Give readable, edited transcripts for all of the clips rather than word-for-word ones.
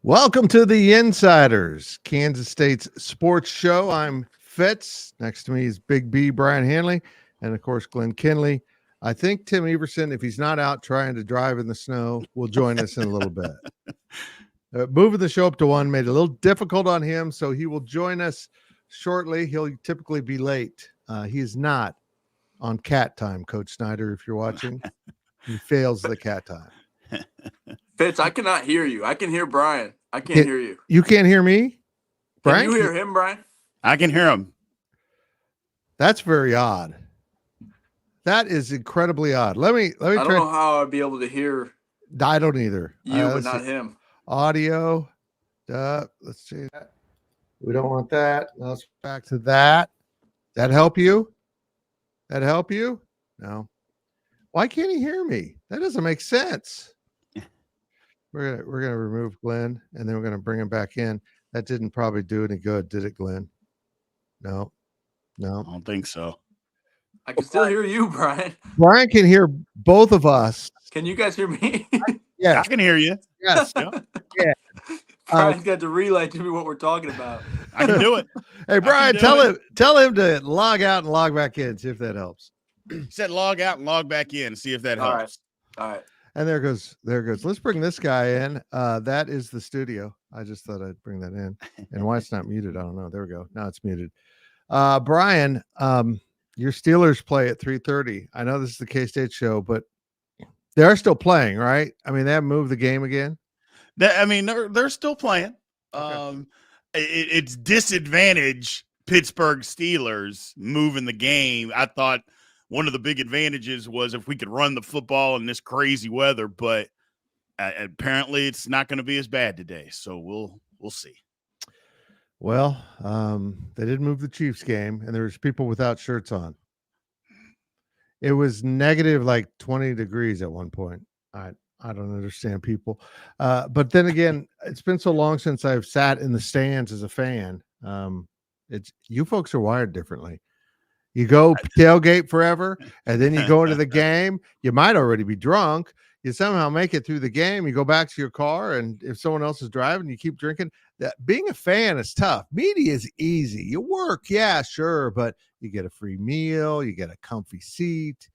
Welcome to the Insiders, Kansas State's sports show. I'm Fitz. Next to me is Big B, Brian Hanley, and of course, Glenn Kinley. I think Tim Everson, if he's not out trying to drive in the snow, will join us in a little bit. Moving the show up to 1 made it a little difficult on him, so he will join us shortly. He'll typically be late. He is not on cat time, Coach Snyder, if you're watching. He fails the cat time. Fitz, I cannot hear you. I can hear Brian. I can't hear you. You can't hear me? Brian? Can you hear him, Brian? I can hear him. That's very odd. That is incredibly odd. Let me I don't try. know how I'd be able to hear I don't either. you, but not him. Audio. Let's see that. We don't want that. Now let's back to that. That help you? That help you? No. Why can't he hear me? That doesn't make sense. We're gonna remove Glenn, and then we're gonna bring him back in. That didn't probably do any good, did it, Glenn? No. I don't think so. I can still hear you, Brian. Brian can hear both of us. Can you guys hear me? Yeah. I can hear you. Yes. Yeah. Brian's got to relay to me what we're talking about. I can do it. Hey, Brian, do tell him to log out and log back in, see if that helps. He said log out and log back in, see if that All helps. All right. And there goes. Let's bring this guy in. That is the studio. I just thought I'd bring that in. And why it's not muted, I don't know. There we go. Now it's muted. Brian, your Steelers play at 3:30. I know this is the K-State show, but they are still playing, right? I mean, they haven't moved the game again. They're still playing. Okay. It's disadvantage Pittsburgh Steelers moving the game. I thought one of the big advantages was if we could run the football in this crazy weather, but apparently it's not going to be as bad today. So we'll see. Well, they did move the Chiefs game, and there was people without shirts on. It was negative like 20 degrees at one point. I don't understand people. But then again, it's been so long since I've sat in the stands as a fan. It's you folks are wired differently. You go tailgate forever, and then you go into the game. You might already be drunk. You somehow make it through the game. You go back to your car, and if someone else is driving, you keep drinking. That being a fan is tough. Media is easy. You work, yeah, sure, but you get a free meal. You get a comfy seat.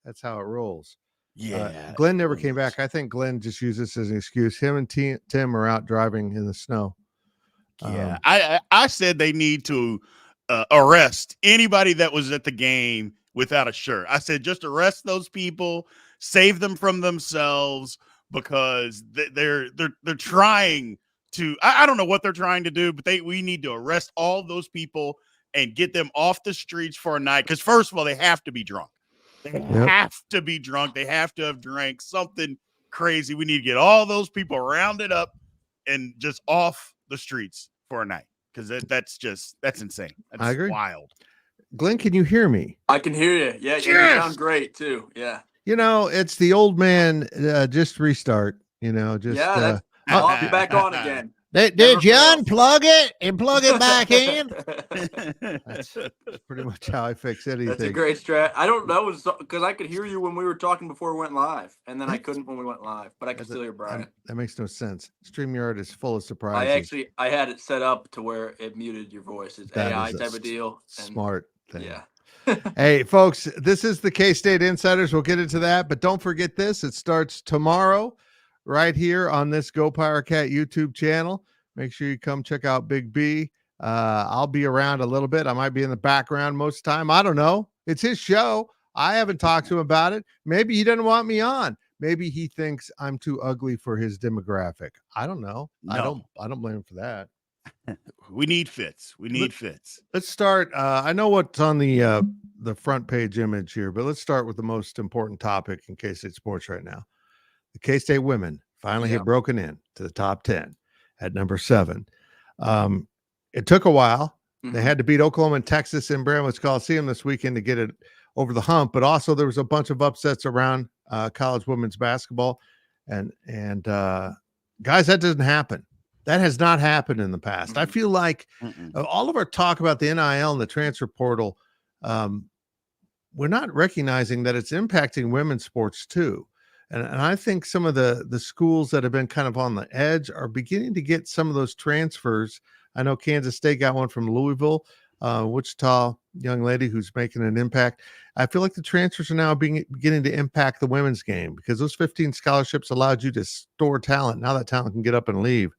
That's how it rolls. Yeah. Glenn never came back. I think Glenn just used this as an excuse. Him and Tim are out driving in the snow. Yeah. I said they need to arrest anybody that was at the game without a shirt. I said just arrest those people, save them from themselves, because they're trying to. I don't know what they're trying to do, but we need to arrest all those people and get them off the streets for a night. Because first of all, they have to be drunk. They have to be drunk. They have to have drank something crazy. We need to get all those people rounded up and just off the streets for a night, because that's insane. That's I agree. Wild. Glenn, can you hear me? I can hear you. Yeah, you sound great too. Yeah. You know, it's the old man. Just restart. You know, just I'll be back on again. Did you unplug it and plug it back in? That's pretty much how I fix anything. That's a great strat. I don't know, because I could hear you when we were talking before we went live, and then I couldn't when we went live, but I could still hear Brian. That makes no sense. StreamYard is full of surprises. I had it set up to where it muted your voice. It's AI type of deal. Smart thing. Yeah. Hey, folks, this is the K-State Insiders. We'll get into that, but don't forget this. It starts tomorrow right here on this Go Power Cat YouTube channel. Make sure you come check out Big B. I'll be around a little bit. I might be in the background most of the time. I don't know. It's his show. I haven't talked to him about it. Maybe he doesn't want me on. Maybe he thinks I'm too ugly for his demographic. I don't know. No. I don't blame him for that. We need Fitz. Let's start. I know what's on the front page image here, but let's start with the most important topic in K-State sports right now. The K-State women finally have broken in to the top 10 at number 7. It took a while. Mm-hmm. They had to beat Oklahoma and Texas in Bramlage Coliseum this weekend to get it over the hump, but also there was a bunch of upsets around college women's basketball. And guys, that doesn't happen. That has not happened in the past. Mm-hmm. I feel like all of our talk about the NIL and the transfer portal, we're not recognizing that it's impacting women's sports too. And I think some of the schools that have been kind of on the edge are beginning to get some of those transfers. I know Kansas State got one from Louisville, Wichita young lady who's making an impact. I feel like the transfers are now beginning to impact the women's game because those 15 scholarships allowed you to store talent. Now that talent can get up and leave.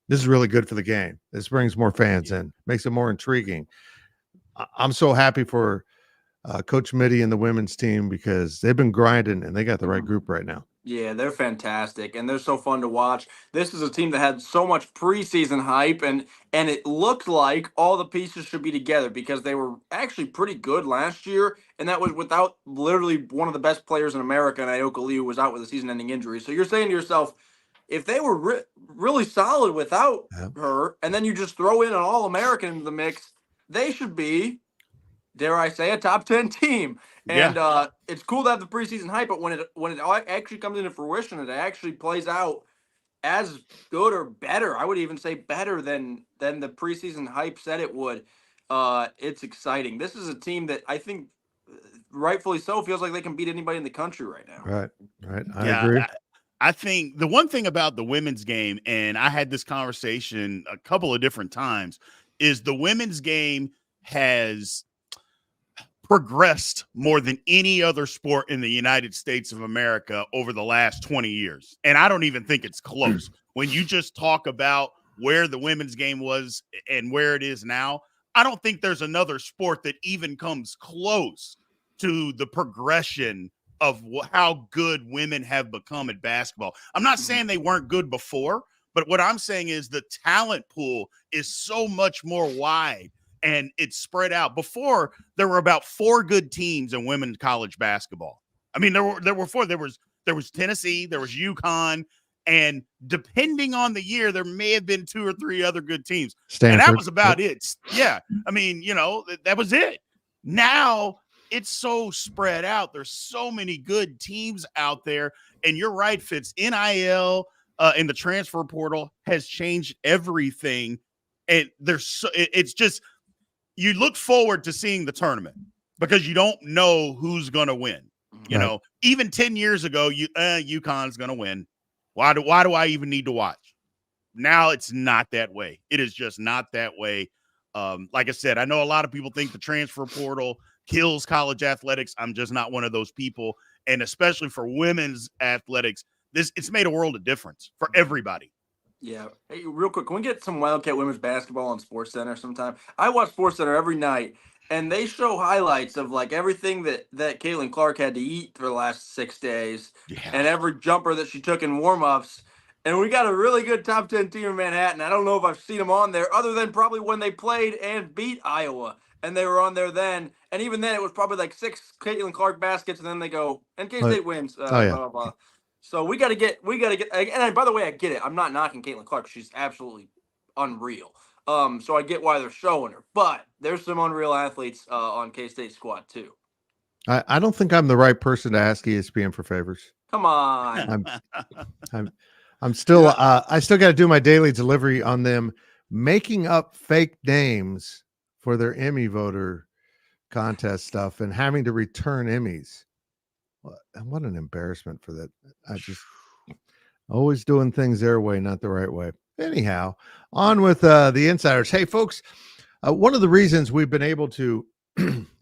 This is really good for the game. This brings more fans in, makes it more intriguing. I'm so happy for Coach Mitty and the women's team because they've been grinding and they got the right group right now. Yeah, they're fantastic and they're so fun to watch. This is a team that had so much preseason hype and it looked like all the pieces should be together because they were actually pretty good last year, and that was without literally one of the best players in America, and Ioka Lee, who was out with a season-ending injury. So you're saying to yourself, if they were really solid without her, and then you just throw in an All-American into the mix, they should be, dare I say, a top 10 team. And it's cool to have the preseason hype, but when it actually comes into fruition, it actually plays out as good or better. I would even say better than the preseason hype said it would. It's exciting. This is a team that I think, rightfully so, feels like they can beat anybody in the country right now. Right. I agree. I think the one thing about the women's game, and I had this conversation a couple of different times, is the women's game has progressed more than any other sport in the United States of America over the last 20 years. And I don't even think it's close. When you just talk about where the women's game was and where it is now, I don't think there's another sport that even comes close to the progression of how good women have become at basketball. I'm not saying they weren't good before, but what I'm saying is the talent pool is so much more wide and it's spread out. Before, there were about 4 good teams in women's college basketball. I mean, there were 4. There was Tennessee, there was UConn, and depending on the year, there may have been 2 or 3 other good teams. Stanford. And that was about it. Yeah. I mean, that was it. Now it's so spread out. There's so many good teams out there. And you're right, Fitz. NIL in the transfer portal has changed everything. And it's just, you look forward to seeing the tournament because you don't know who's going to win. You know, even 10 years ago, UConn's going to win. Why do I even need to watch? Now it's not that way. It is just not that way. Like I said, I know a lot of people think the transfer portal kills college athletics. I'm just not one of those people. And especially for women's athletics, it's made a world of difference for everybody. Yeah. Hey, real quick, can we get some Wildcat women's basketball on SportsCenter sometime? I watch SportsCenter every night, and they show highlights of like everything that Caitlin Clark had to eat for the last 6 days, and every jumper that she took in warmups. And we got a really good top 10 team in Manhattan. I don't know if I've seen them on there, other than probably when they played and beat Iowa, and they were on there then. And even then, it was probably like 6 Caitlin Clark baskets, and then they go, and K-State wins. Blah, blah, blah. So we got to get, and by the way, I get it. I'm not knocking Caitlin Clark. She's absolutely unreal. So I get why they're showing her, but there's some unreal athletes on K-State squad too. I don't think I'm the right person to ask ESPN for favors. Come on. I'm still, I still got to do my daily delivery on them making up fake names for their Emmy voter contest stuff and having to return Emmys. What an embarrassment for that. I just always doing things their way, not the right way. Anyhow, on with the insiders. Hey, folks, one of the reasons we've been able to, kind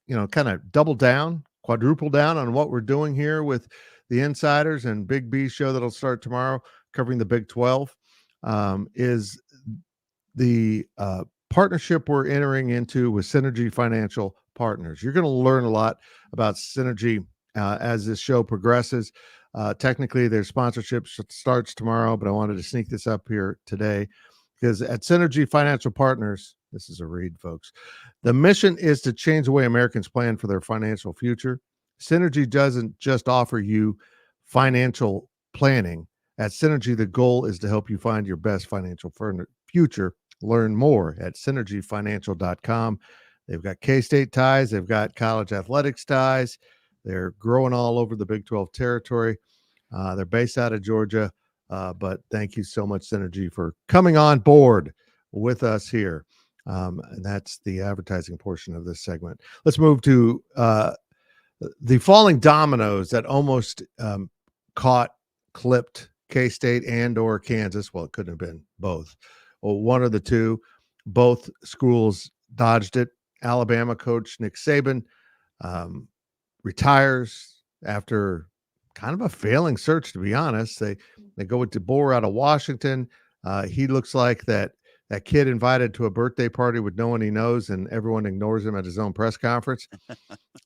of double down, quadruple down on what we're doing here with the insiders and Big B show that'll start tomorrow covering the Big 12 is the partnership we're entering into with Synergy Financial Partners. You're going to learn a lot about Synergy as this show progresses. Technically, their sponsorship starts tomorrow, but I wanted to sneak this up here today because at Synergy Financial Partners, this is a read, folks. The mission is to change the way Americans plan for their financial future. Synergy doesn't just offer you financial planning. At Synergy, the goal is to help you find your best financial future. Learn more at synergyfinancial.com. They've got K-State ties. They've got college athletics ties. They're growing all over the Big 12 territory. They're based out of Georgia. But thank you so much, Synergy, for coming on board with us here. And that's the advertising portion of this segment. Let's move to the falling dominoes that almost clipped K-State and or Kansas. Well, it couldn't have been both. Well, one of the two. Both schools dodged it. Alabama coach Nick Saban retires after kind of a failing search, to be honest. They go with DeBoer out of Washington. He looks like that kid invited to a birthday party with no one he knows, and everyone ignores him at his own press conference.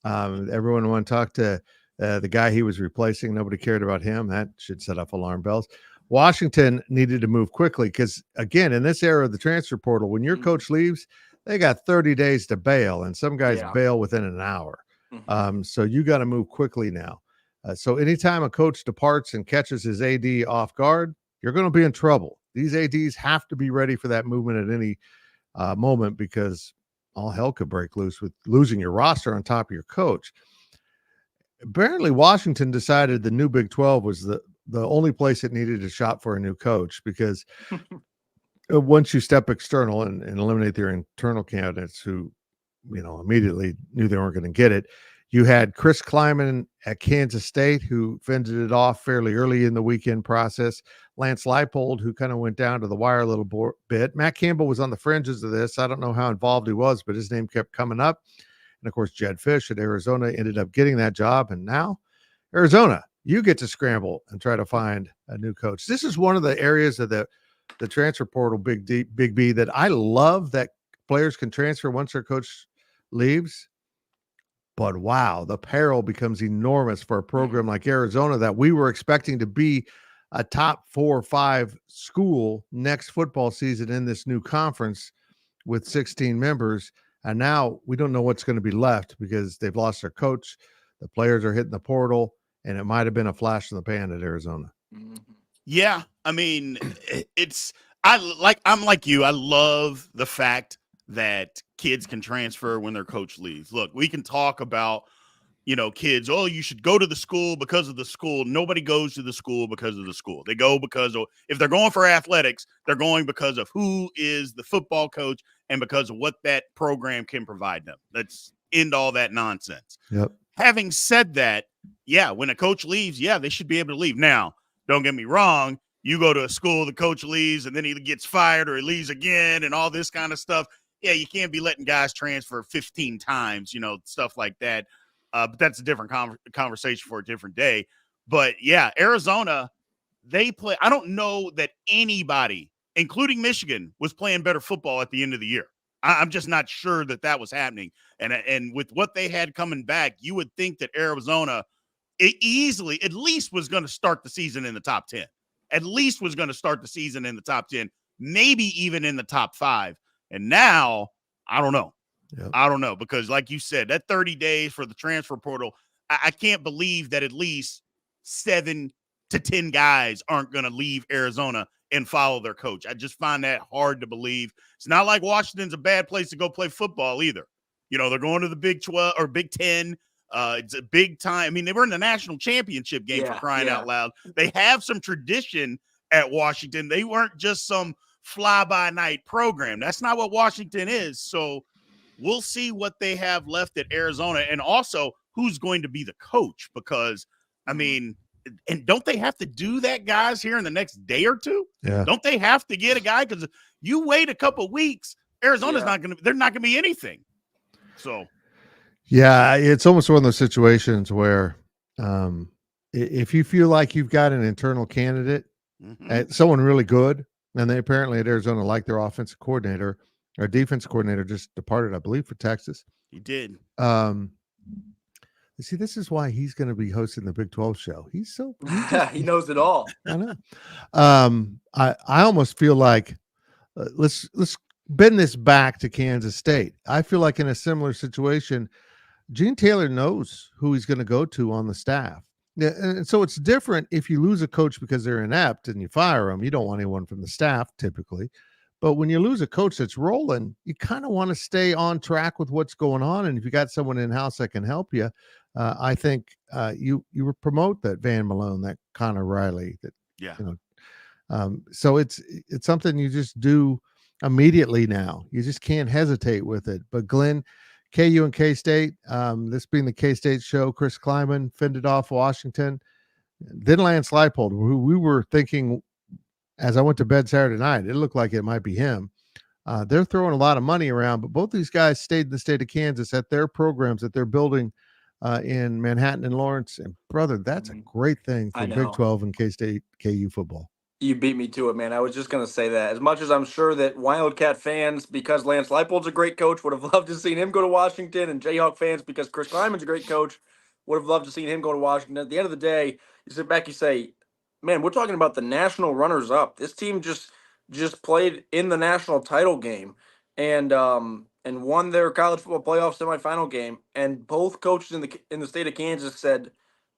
Everyone wanted to talk to the guy he was replacing. Nobody cared about him. That should set off alarm bells. Washington needed to move quickly because, again, in this era of the transfer portal, when your coach leaves, they got 30 days to bail, and some guys bail within an hour. So you got to move quickly now. So anytime a coach departs and catches his AD off guard, you're going to be in trouble. These ADs have to be ready for that movement at any moment, because all hell could break loose with losing your roster on top of your coach. Apparently, Washington decided the new Big 12 was the only place it needed to shop for a new coach, because once you step external and eliminate their internal candidates who, immediately knew they weren't going to get it, you had Chris Klieman at Kansas State, who fended it off fairly early in the weekend process. Lance Leipold, who kind of went down to the wire a little bit. Matt Campbell was on the fringes of this. I don't know how involved he was, but his name kept coming up. And, of course, Jed Fish at Arizona ended up getting that job. And now Arizona, you get to scramble and try to find a new coach. This is one of the areas of the transfer portal, Big B, that I love, that players can transfer once their coach leaves. But wow, the peril becomes enormous for a program like Arizona that we were expecting to be a top 4 or 5 school next football season in this new conference with 16 members. And now we don't know what's going to be left because they've lost their coach. The players are hitting the portal, and it might have been a flash in the pan at Arizona. Yeah. I mean, I'm like you. I love the fact that kids can transfer when their coach leaves. Look, we can talk about, kids, you should go to the school because of the school. Nobody goes to the school because of the school. They go because of, if they're going for athletics, they're going because of who is the football coach and because of what that program can provide them. Let's end all that nonsense. Yep. Having said that, yeah, when a coach leaves, yeah, they should be able to leave. Now, don't get me wrong. You go to a school, the coach leaves, and then he gets fired or he leaves again and all this kind of stuff. Yeah, you can't be letting guys transfer 15 times, stuff like that. But that's a different conversation for a different day. But, yeah, Arizona, they play – I don't know that anybody, including Michigan, was playing better football at the end of the year. I'm just not sure that was happening. And with what they had coming back, you would think that Arizona easily at least was going to start the season in the top 10. At least was going to start the season in the top 10, maybe even in the top 5. And now, I don't know. Yep. I don't know, because like you said, that 30 days for the transfer portal, I can't believe that at least 7 to 10 guys aren't going to leave Arizona and follow their coach. I just find that hard to believe. It's not like Washington's a bad place to go play football either. They're going to the Big 12 or Big 10. It's a big time. I mean, they were in the national championship game for crying out loud. They have some tradition at Washington. They weren't just some fly-by-night program. That's not what Washington is. So we'll see what they have left at Arizona, and also who's going to be the coach, because, I mean, and don't they have to do that, guys, here in the next day or two? Yeah. Don't they have to get a guy? Because you wait a couple weeks, Arizona's not going to – they're not going to be anything. So – yeah, it's almost one of those situations where if you feel like you've got an internal candidate, someone really good, and they apparently at Arizona like their offensive coordinator, or defense coordinator just departed, I believe, for Texas. He did. See, this is why he's going to be hosting the Big 12 show. He knows it all. I know. I almost feel like let's bend this back to Kansas State. I feel like in a similar situation, Gene Taylor knows who he's going to go to on the staff. And so it's different if you lose a coach because they're inept and you fire them. You don't want anyone from the staff typically. But when you lose a coach that's rolling, you kind of want to stay on track with what's going on. And if you got someone in-house that can help you, I think you would promote that Van Malone, that Connor Riley. So it's something you just do immediately now. You just can't hesitate with it. But Glenn, KU and K-State. This being the K-State show, Chris Klieman fended off Washington. Then Lance Leipold, who we were thinking as I went to bed Saturday night, it looked like it might be him. They're throwing a lot of money around, but both these guys stayed in the state of Kansas at their programs that they're building in Manhattan and Lawrence. And brother, that's a great thing for I Big know. 12 and K-State KU football. You beat me to it, man. I was just going to say that. As much as I'm sure that Wildcat fans, because Lance Leipold's a great coach, would have loved to seen him go to Washington, and Jayhawk fans, because Chris Kleiman's a great coach, would have loved to seen him go to Washington. At the end of the day, you sit back, you say, man, we're talking about the national runners-up. This team just played in the national title game and won their college football playoff semifinal game. And both coaches in the state of Kansas said,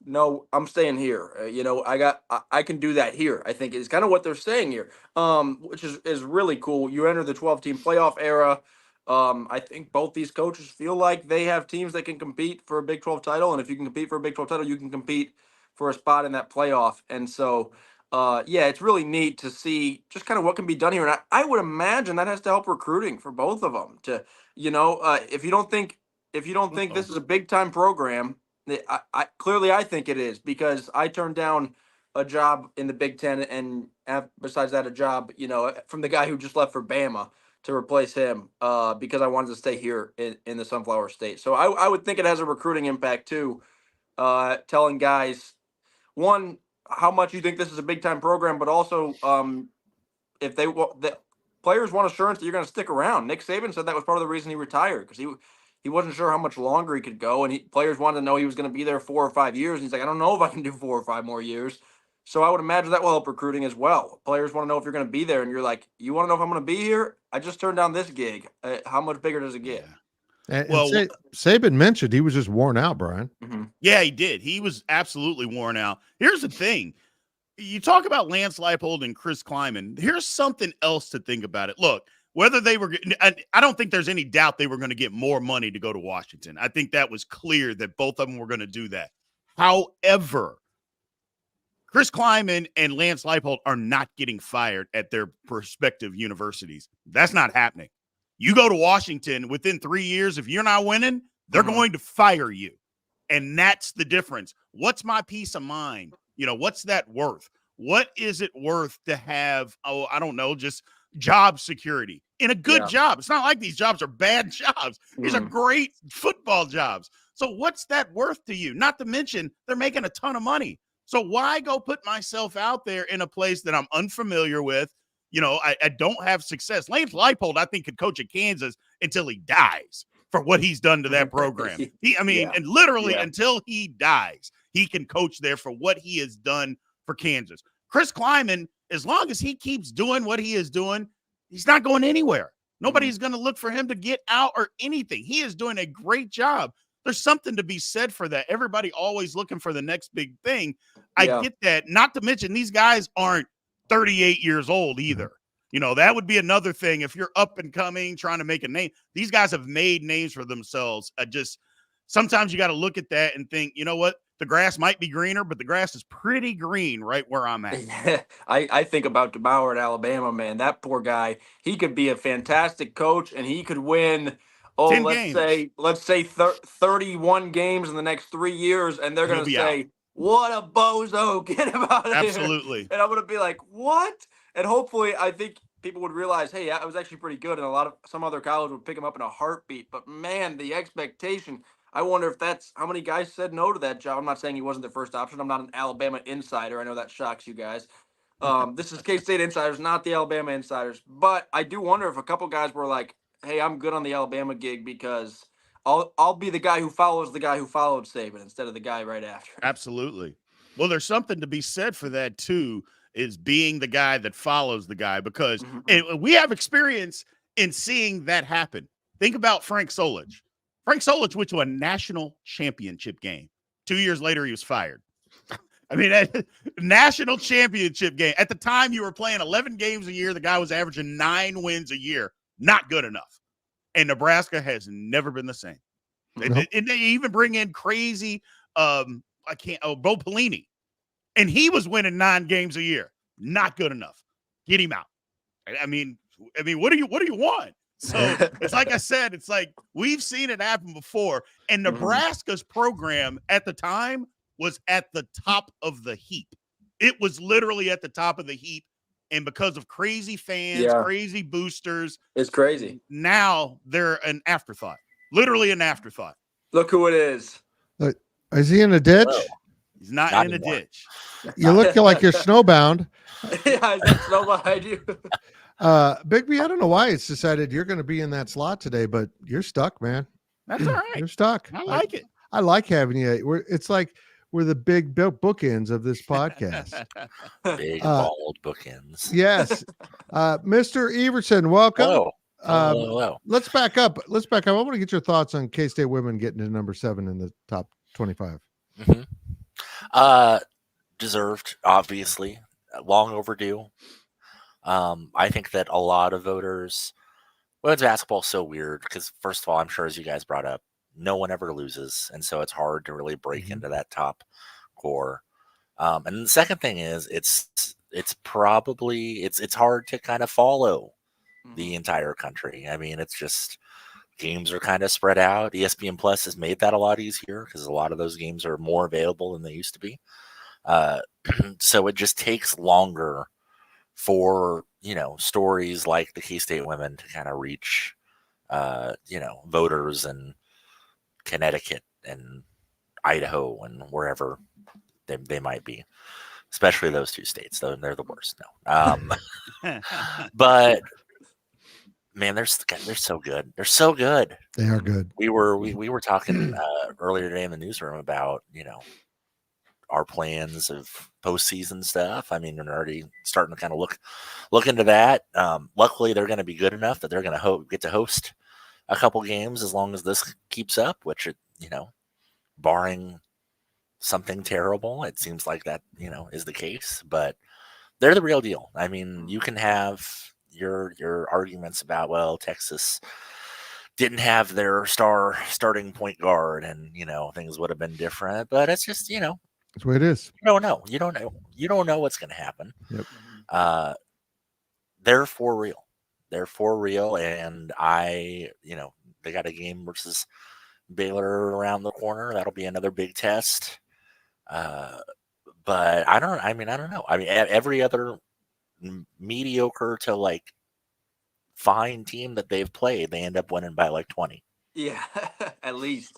no, I'm staying here. I can do that here. I think is kind of what they're saying here, which is really cool. You enter the 12-team playoff era. I think both these coaches feel like they have teams that can compete for a Big 12 title, and if you can compete for a Big 12 title, you can compete for a spot in that playoff. And so, yeah, it's really neat to see just kind of what can be done here. And I would imagine that has to help recruiting for both of them. If you don't think this is a big time program. I think it is, because I turned down a job in the Big Ten, and besides that, a job, from the guy who just left for Bama to replace him, because I wanted to stay here in the Sunflower State. So I would think it has a recruiting impact too, telling guys, one, how much you think this is a big time program, but also if the players want assurance that you're going to stick around. Nick Saban said that was part of the reason he retired, because he wasn't sure how much longer he could go, and players wanted to know he was going to be there 4 or 5 years. And he's like, I don't know if I can do 4 or 5 more years. So I would imagine that will help recruiting as well. Players want to know if you're going to be there, and you're like, you want to know if I'm going to be here? I just turned down this gig. How much bigger does it get? And Saban mentioned he was just worn out, Brian. Mm-hmm. Yeah, he did. He was absolutely worn out. Here's the thing. You talk about Lance Leipold and Chris Kleiman. Here's something else to think about it. Look, whether they were, I don't think there's any doubt they were going to get more money to go to Washington. I think that was clear that both of them were going to do that. However, Chris Kleiman and Lance Leipold are not getting fired at their prospective universities. That's not happening. You go to Washington within 3 years, if you're not winning, they're going to fire you. And that's the difference. What's my peace of mind? What's that worth? What is it worth to have, I don't know, just job security in a good job? It's not like these jobs are bad jobs. These are great football jobs. So what's that worth to you? Not to mention they're making a ton of money. So why go put myself out there in a place that I'm unfamiliar with? I don't have success. Lance Leipold, I think, could coach at Kansas until he dies for what he's done to that program. And literally until he dies, he can coach there for what he has done for Kansas. Chris Kleiman, as long as he keeps doing what he is doing, he's not going anywhere. Nobody's going to look for him to get out or anything. He is doing a great job. There's something to be said for that. Everybody always looking for the next big thing. I get that. Not to mention these guys aren't 38 years old either. That would be another thing. If you're up and coming, trying to make a name, these guys have made names for themselves. Sometimes you got to look at that and think, you know what? The grass might be greener, but the grass is pretty green right where I'm at. I think about DeBauer at Alabama, man. That poor guy, he could be a fantastic coach, and he could win, 10 let's say 31 games in the next 3 years, and they're going to say, out. What a bozo, get him out of here. Absolutely. And I'm going to be like, what? And hopefully, I think people would realize, hey, I was actually pretty good, and some other college would pick him up in a heartbeat. But man, the expectation, I wonder if that's how many guys said no to that job. I'm not saying he wasn't their first option. I'm not an Alabama insider. I know that shocks you guys. This is K-State insiders, not the Alabama insiders. But I do wonder if a couple guys were like, hey, I'm good on the Alabama gig because I'll be the guy who follows the guy who followed Saban instead of the guy right after. Absolutely. Well, there's something to be said for that too, is being the guy that follows the guy, because we have experience in seeing that happen. Think about Frank Solich. Frank Solich went to a national championship game. 2 years later, he was fired. National championship game. At the time, you were playing 11 games a year. The guy was averaging 9 wins a year. Not good enough. And Nebraska has never been the same. Nope. And they even bring in crazy, Bo Pelini. And he was winning 9 games a year. Not good enough. Get him out. I mean, what do you want? So it's like I said, it's like we've seen it happen before. And Nebraska's program at the time was at the top of the heap. It was literally at the top of the heap. And because of crazy fans, crazy boosters, it's crazy. Now they're an afterthought. Literally an afterthought. Look who it is. Is he in a ditch? Whoa. He's not in a ditch. You look like you're snowbound. Yeah, is that snow behind you? Bigby, I don't know why it's decided you're going to be in that slot today, but you're stuck, man. That's all right. You're stuck. I like it. I like having you. It's like we're the big bookends of this podcast. Big bald bookends. Yes. Mr. Everson, welcome. Hello. Let's back up. I want to get your thoughts on K-State women getting to number 7 in the top 25. Deserved, obviously. Long overdue. I think that a lot of voters, women's basketball is so weird because, first of all, I'm sure as you guys brought up, no one ever loses, and so it's hard to really break into that top core. And the second thing is, it's hard to kind of follow the entire country. I mean, it's just games are kind of spread out. ESPN Plus has made that a lot easier because a lot of those games are more available than they used to be. So it just takes longer for, stories like the K-State women to kind of reach, voters in Connecticut and Idaho and wherever they might be, especially those two states, though they're the worst. No. But man, they're so good. They're so good. They are good. We were talking earlier today in the newsroom about, our plans of postseason stuff. I mean, we're already starting to kind of look into that. Luckily, they're going to be good enough that they're going to get to host a couple games as long as this keeps up, which, barring something terrible, it seems like that, is the case. But they're the real deal. I mean, you can have your arguments about, well, Texas didn't have their starting point guard and, things would have been different. But it's just, that's the way it is. You don't know. You don't know what's going to happen. Yep. They're for real. They're for real. And they got a game versus Baylor around the corner. That'll be another big test. But I don't know. I mean, every other mediocre to fine team that they've played, they end up winning by 20. Yeah, at least.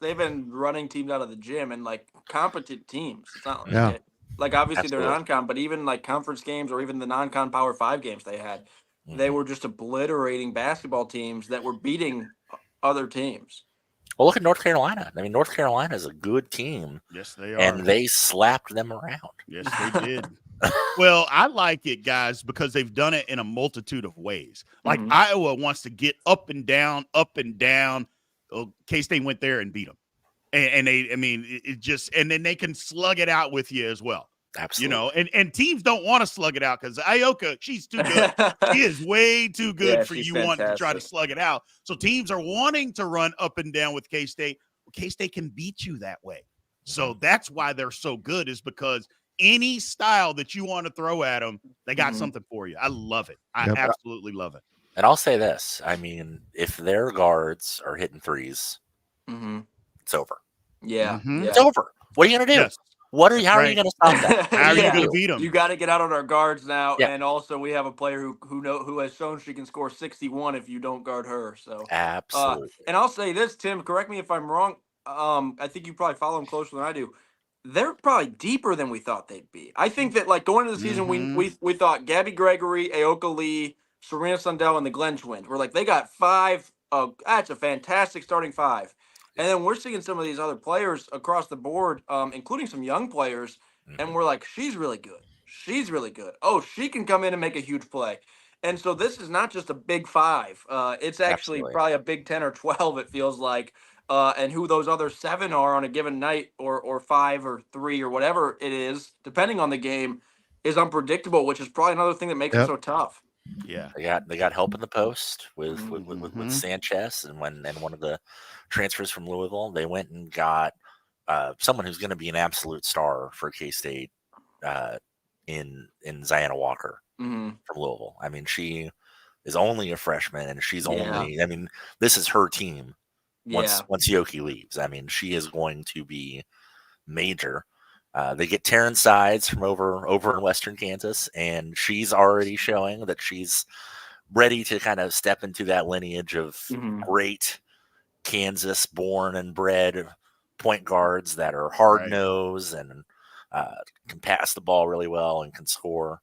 They've been running teams out of the gym and competent teams. It's not obviously Absolutely. they're non-con, but even conference games or even the non-con Power 5 games they had, they were just obliterating basketball teams that were beating other teams. Well, look at North Carolina. I mean, North Carolina is a good team. Yes, they are. And they slapped them around. Yes, they did. Well, I like it, guys, because they've done it in a multitude of ways. Like Iowa wants to get up and down, up and down. K-State went there and beat them. And then they can slug it out with you as well. Absolutely. And teams don't want to slug it out because Ioka, she's too good. She is way too good for you wanting to try to slug it out. So teams are wanting to run up and down with K-State. Well, K-State can beat you that way. So that's why they're so good, is because any style that you want to throw at them, they got something for you. I love it. I absolutely love it. And I'll say this. I mean, if their guards are hitting threes, it's over. Yeah. It's over. What are you going to do? Yes. How are you going to stop that? How are you going to beat them? You got to get out on our guards now. Yeah. And also we have a player who has shown she can score 61 if you don't guard her. So Absolutely. And I'll say this, Tim, correct me if I'm wrong. I think you probably follow them closer than I do. They're probably deeper than we thought they'd be. I think that going into the season, we thought Gabby Gregory, Aoka Lee, Serena Sundell, and the Glenn twins. We're they got 5. That's a fantastic starting 5. And then we're seeing some of these other players across the board, including some young players, and we're she's really good. She's really good. Oh, she can come in and make a huge play. And so this is not just a big 5. It's actually probably a big 10 or 12, it feels like. And who those other 7 are on a given night, or 5 or 3 or whatever it is, depending on the game, is unpredictable, which is probably another thing that makes it so tough. Yeah, they got help in the post with Sanchez, and one of the transfers from Louisville. They went and got someone who's going to be an absolute star for K-State in Ziana Walker from Louisville. I mean, she is only a freshman, and she's only. I mean, this is her team. Once Yoki leaves, I mean, she is going to be major. They get Taryn Sides from over in Western Kansas, and she's already showing that she's ready to kind of step into that lineage of great Kansas born and bred point guards that are hard nosed and can pass the ball really well and can score.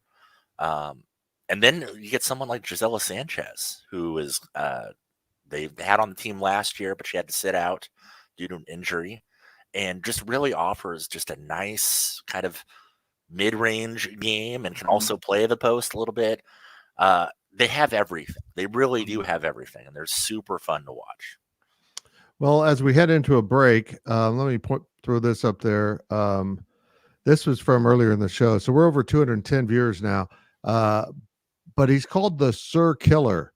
And then you get someone like Gisela Sanchez, who is they had on the team last year, but she had to sit out due to an injury, and just really offers just a nice kind of mid-range game and can also play the post a little bit. They have everything. They really do have everything, and they're super fun to watch. Well, as we head into a break, let me throw this up there. This was from earlier in the show. So we're over 210 viewers now. But he's called the Sir Killer.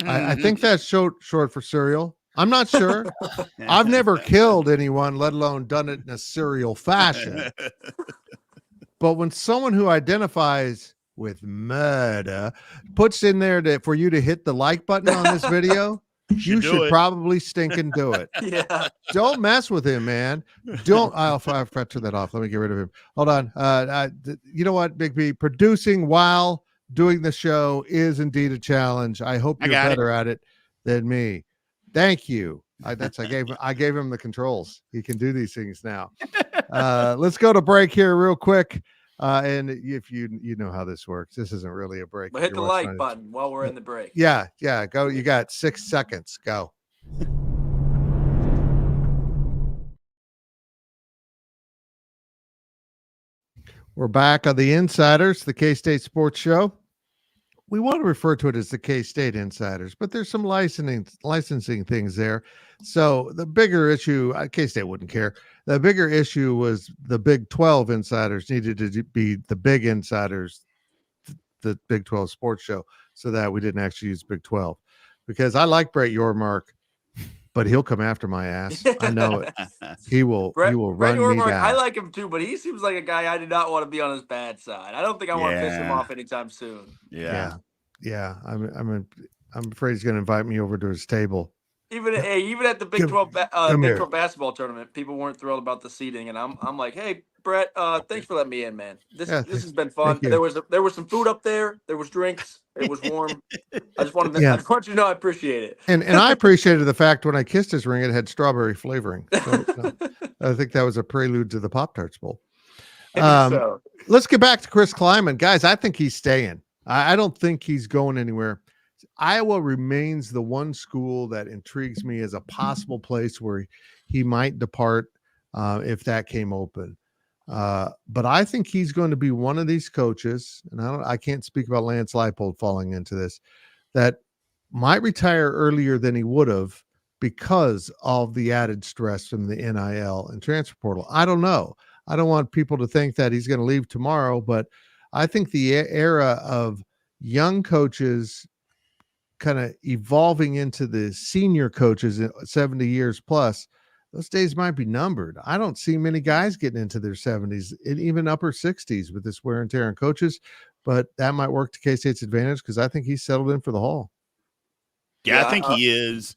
I think that's short for serial. I'm not sure. I've never killed anyone, let alone done it in a serial fashion. But when someone who identifies with murder puts in there for you to hit the like button on this video, you should probably stink and do it. Yeah. Don't mess with him, man. Don't. I forgot to turn that off. Let me get rid of him. Hold on. You know what, Big B? Producing while doing the show is indeed a challenge. I hope you're better at it than me. Thank you. I gave him the controls. He can do these things now. Let's go to break here real quick. And if you know how this works, this isn't really a break. But hit the like button while we're in the break. Yeah. Go. You got 6 seconds. Go. We're back on the Insiders, the K-State Sports Show. We want to refer to it as the K-State Insiders, but there's some licensing things there. So the bigger issue, K-State wouldn't care. The bigger issue was the Big 12 Insiders needed to be the Big Insiders, the Big 12 Sports Show, so that we didn't actually use Big 12. Because I like Brett Yormark, but he'll come after my ass. I know it. He will run me down. I like him too, but he seems like a guy I do not want to be on his bad side. I don't think I want to piss him off anytime soon. Yeah. I'm afraid he's going to invite me over to his table. Even at the Big 12 basketball tournament, people weren't thrilled about the seating, and I'm like, hey, Brett, thanks for letting me in, man. This has been fun. There was some food up there. There was drinks. It was warm. I just want you to know I appreciate it. And I appreciated the fact when I kissed his ring, it had strawberry flavoring. So, I think that was a prelude to the Pop-Tarts Bowl. Let's get back to Chris Klieman. Guys, I think he's staying. I don't think he's going anywhere. Iowa remains the one school that intrigues me as a possible place where he might depart if that came open. But I think he's going to be one of these coaches, and I can't speak about Lance Leipold falling into this, that might retire earlier than he would have because of the added stress from the NIL and transfer portal. I don't know. I don't want people to think that he's going to leave tomorrow, but I think the era of young coaches kind of evolving into the senior coaches 70 years plus, those days might be numbered. I don't see many guys getting into their 70s and even upper 60s with this wear and tear on coaches, but that might work to K-State's advantage because I think he's settled in for the Hall. Yeah, I think he is,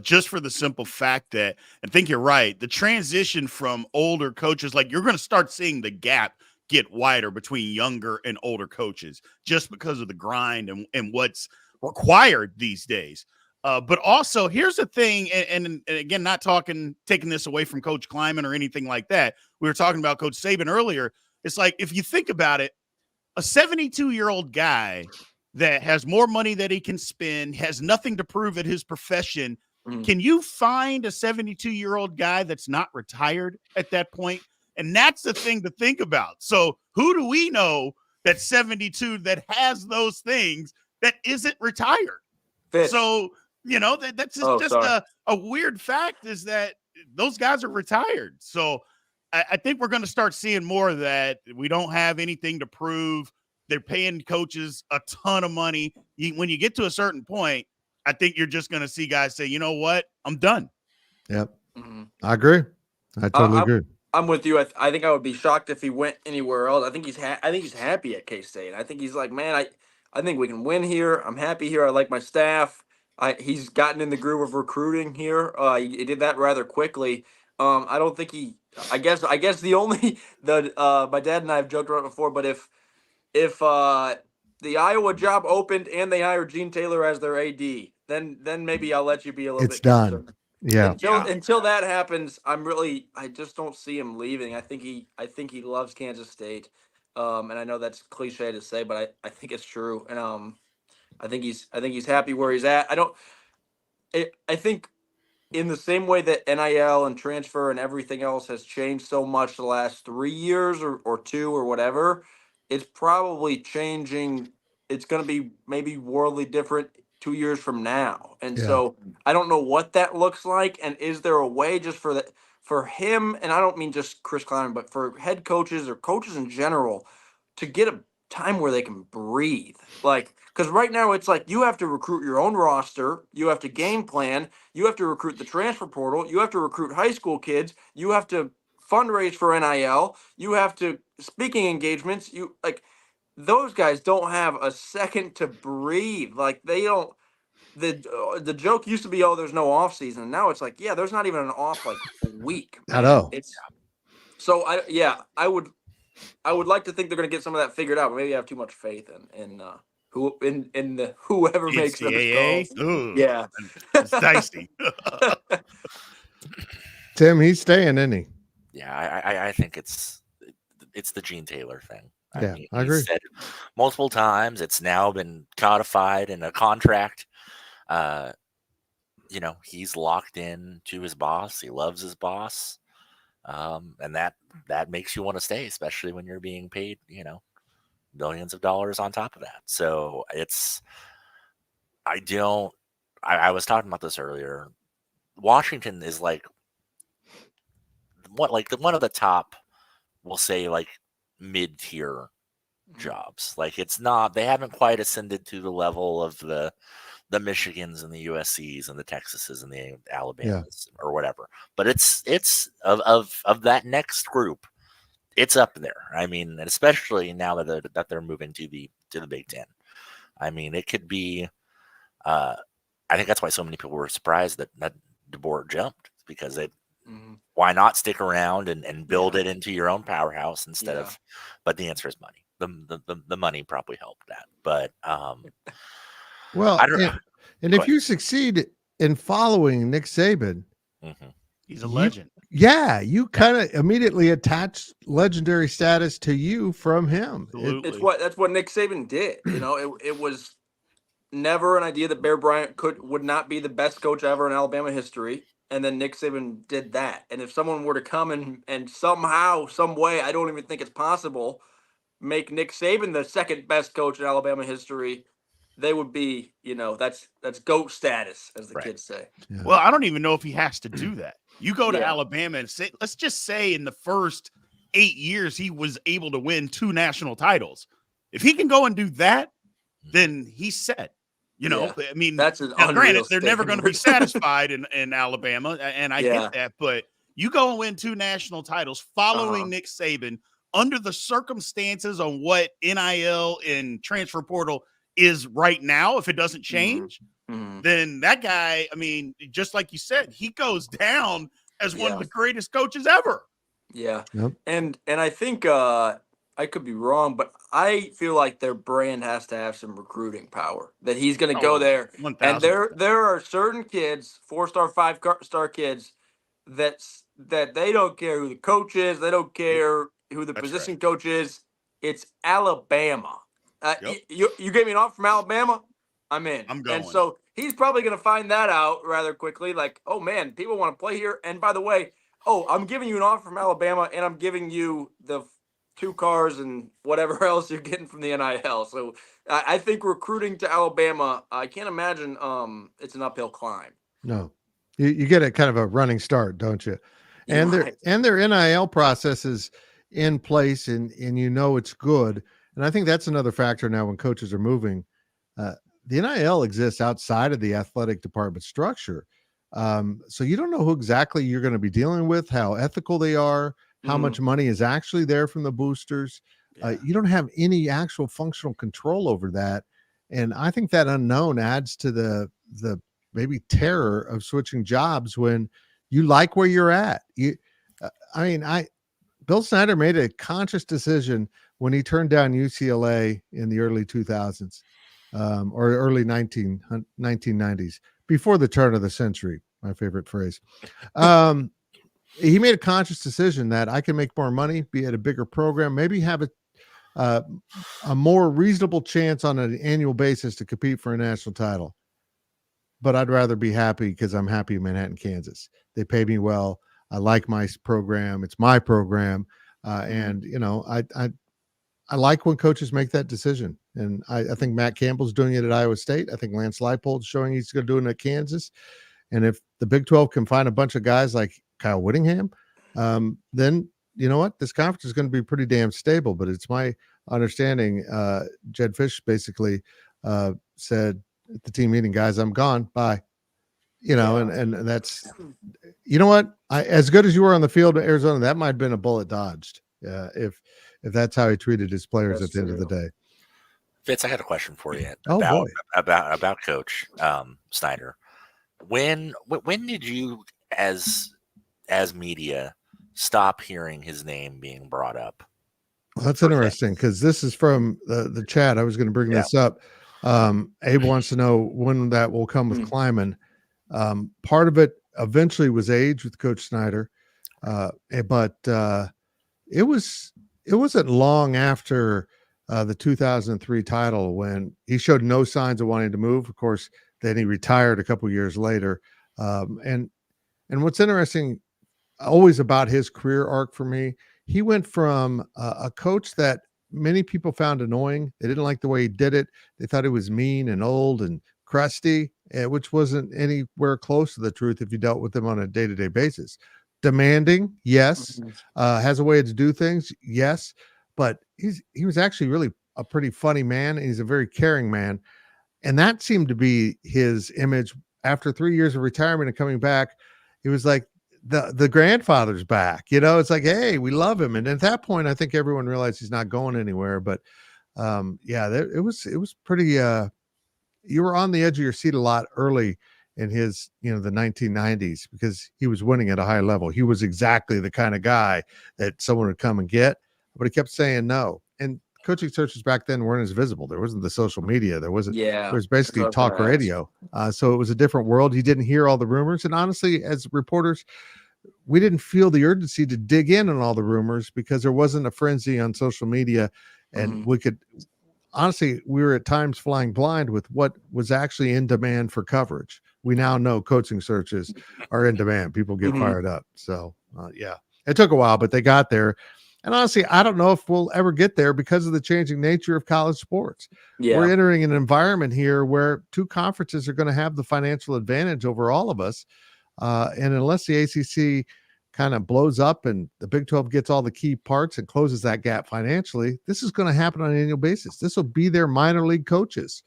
just for the simple fact that, I think you're right, the transition from older coaches, like you're going to start seeing the gap get wider between younger and older coaches just because of the grind and what's required these days. But also, here's the thing, and again, not taking this away from Coach Klieman or anything like that. We were talking about Coach Saban earlier. It's like, if you think about it, a 72-year-old guy that has more money that he can spend, has nothing to prove at his profession. Can you find a 72-year-old guy that's not retired at that point? And that's the thing to think about. So who do we know that's 72 that has those things that isn't retired? Fitz. So, that's just a weird fact is that those guys are retired. So I think we're going to start seeing more of that. We don't have anything to prove. They're paying coaches a ton of money. When you get to a certain point, I think you're just going to see guys say, you know what, I'm done. Yep. I agree. I totally agree. I'm with you. I think I would be shocked if he went anywhere else. I think he's happy at K-State. I think he's like, man, I think we can win here. I'm happy here. I like my staff. He's gotten in the groove of recruiting here. He did that rather quickly. I don't think he. I guess the only my dad and I have joked around before, but if the Iowa job opened and they hired Gene Taylor as their AD, then maybe I'll let you be a little It's bit done. concerned. Yeah. Until that happens, I just don't see him leaving. I think he loves Kansas State. And I know that's cliche to say, but I think it's true. And I think he's happy where he's at. I think in the same way that NIL and transfer and everything else has changed so much the last 3 years or two or whatever, it's probably changing. It's going to be maybe worldly different 2 years from now. And Yeah. so I don't know what that looks like. And is there a way just for him, and I don't mean just Chris Klieman, but for head coaches or coaches in general to get a time where they can breathe? Like, because right now it's like you have to recruit your own roster, you have to game plan, you have to recruit the transfer portal. You have to recruit high school kids. You have to fundraise for NIL. You have to speaking engagements. You like those guys don't have a second to breathe. Like they don't. The joke used to be, oh, there's no off season. Now it's like, yeah, there's not even an off like week. I Man. know. It's so I would like to think they're going to get some of that figured out. But maybe I have too much faith in whoever makes those NCAA? calls. Ooh, Yeah, it's dicey. Tim, he's staying, isn't he? Yeah, I think it's the Gene Taylor thing. Yeah, mean, I agree. He's said it multiple times. It's now been codified in a contract. He's locked in to his boss. He loves his boss, and that makes you want to stay, especially when you're being paid, millions of dollars on top of that. So I was talking about this earlier. Washington is like one of the top, we'll say, like mid-tier jobs. Like they haven't quite ascended to the level of the Michigans and the USCs and the Texases and the Alabamas or whatever. But it's of that next group, it's up there. I mean, and especially now that they're moving to the Big Ten. I mean, it could be. I think that's why so many people were surprised that DeBoer jumped, because why not stick around and build it into your own powerhouse instead of? But the answer is money. The money probably helped that, but well, I don't know. And if you succeed in following Nick Saban, he's a legend. You kind of immediately attach legendary status to you from him. That's what Nick Saban did. It was never an idea that Bear Bryant would not be the best coach ever in Alabama history. And then Nick Saban did that. And if someone were to come and somehow, some way, I don't even think it's possible, make Nick Saban the second best coach in Alabama history, they would be, that's GOAT status, as the kids say. Yeah. Well, I don't even know if he has to do that. You go to Alabama and say, let's just say in the first 8 years, he was able to win 2 national titles. If he can go and do that, then he's set. I mean, that's an granted, they're never going to be satisfied in Alabama, and I get that. But you go and win 2 national titles following Nick Saban under the circumstances on what NIL and transfer portal is right now. If it doesn't change, then that guy, I mean, just like you said, he goes down as one of the greatest coaches ever. Yeah, yep. And I think I could be wrong, but I feel like their brand has to have some recruiting power, that he's going to go there. 1,000%. And there are certain kids, 4-star, 5-star kids, that they don't care who the coach is. They don't care who the position coach is. It's Alabama. You gave me an offer from Alabama, I'm in. I'm going. And so he's probably going to find that out rather quickly. Like, oh man, people want to play here. And by the way, I'm giving you an offer from Alabama, and I'm giving you the 2 cars and whatever else you're getting from the NIL. So I think recruiting to Alabama, I can't imagine it's an uphill climb. No, you get a kind of a running start, don't you? And their NIL process is in place, and it's good. And I think that's another factor now when coaches are moving. The NIL exists outside of the athletic department structure. So you don't know who exactly you're going to be dealing with, how ethical they are, how much money is actually there from the boosters. You don't have any actual functional control over that. And I think that unknown adds to the maybe terror of switching jobs when you like where you're at. Bill Snyder made a conscious decision when he turned down UCLA in the early 2000s, or early 1990s, before the turn of the century, my favorite phrase. He made a conscious decision that I can make more money, be at a bigger program, maybe have a more reasonable chance on an annual basis to compete for a national title. But I'd rather be happy because I'm happy in Manhattan, Kansas. They pay me well. I like my program. It's my program. And, I like when coaches make that decision. And I think Matt Campbell's doing it at Iowa State. I think Lance Leipold's showing he's going to do it at Kansas. And if the Big 12 can find a bunch of guys like Kyle Whittingham, then you know what? This conference is going to be pretty damn stable. But it's my understanding, Jed Fish basically said at the team meeting, guys, I'm gone. Bye. And that's, you know what? As good as you were on the field in Arizona, that might have been a bullet dodged. If that's how he treated his players at the end of the day. Fitz, I had a question for you boy. about Coach Snyder. When did you, as media, stop hearing his name being brought up? Well, that's interesting because this is from the chat. I was going to bring this up. Abe wants to know when that will come with Klieman. Part of it eventually was age with Coach Snyder, but it wasn't long after the 2003 title when he showed no signs of wanting to move. Of course, then he retired a couple years later. And what's interesting always about his career arc for me, he went from a coach that many people found annoying. They didn't like the way he did it. They thought he was mean and old and crusty, which wasn't anywhere close to the truth if you dealt with him on a day-to-day basis. Demanding, yes. Has a way to do things, yes. But he was actually really a pretty funny man, and he's a very caring man. And that seemed to be his image after 3 years of retirement and coming back. It was like the grandfather's back. It's like, hey, we love him. And at that point, I think everyone realized he's not going anywhere. But it was pretty. You were on the edge of your seat a lot early in his, the 1990s because he was winning at a high level. He was exactly the kind of guy that someone would come and get, but he kept saying no. And coaching searches back then weren't as visible. There wasn't the social media. There was basically talk radio. So it was a different world. He didn't hear all the rumors. And honestly, as reporters, we didn't feel the urgency to dig in on all the rumors because there wasn't a frenzy on social media. And honestly, we were at times flying blind with what was actually in demand for coverage. We now know coaching searches are in demand. People get fired up. So, it took a while, but they got there. And honestly, I don't know if we'll ever get there because of the changing nature of college sports. We're entering an environment here where two conferences are going to have the financial advantage over all of us. And unless the ACC kind of blows up and the Big 12 gets all the key parts and closes that gap financially, this is going to happen on an annual basis. This will be their minor league coaches